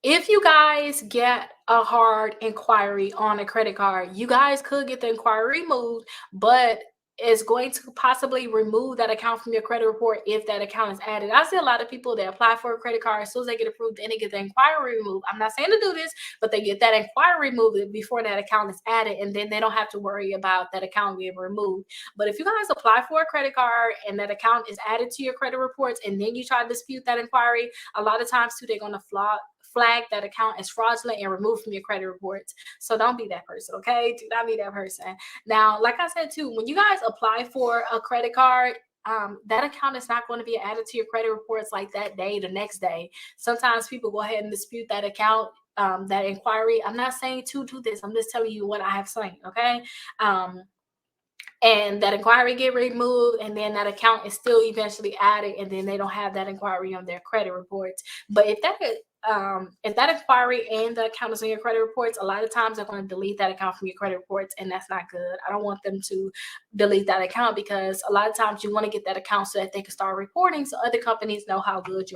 if you guys get a hard inquiry on a credit card, you guys could get the inquiry removed, but it's going to possibly remove that account from your credit report if that account is added. I see a lot of people that apply for a credit card, as soon as they get approved, then they get the inquiry removed. I'm not saying to do this, but they get that inquiry removed before that account is added, and then they don't have to worry about that account being removed. But if you guys apply for a credit card and that account is added to your credit reports, and then you try to dispute that inquiry, a lot of times too, they're going to flag that account as fraudulent and remove from your credit reports. So don't be that person, okay? Do not be that person. Now, like I said too, when you guys apply for a credit card, that account is not going to be added to your credit reports like that day, the next day. Sometimes people go ahead and dispute that account, that inquiry. I'm not saying to do this. I'm just telling you what I have seen, okay? And that inquiry get removed, and then that account is still eventually added, and then they don't have that inquiry on their credit reports. But if that inquiry and the account is on your credit reports, a lot of times they're going to delete that account from your credit reports, and that's not good. I don't want them to delete that account, because a lot of times you want to get that account so that they can start reporting, so other companies know how good you are.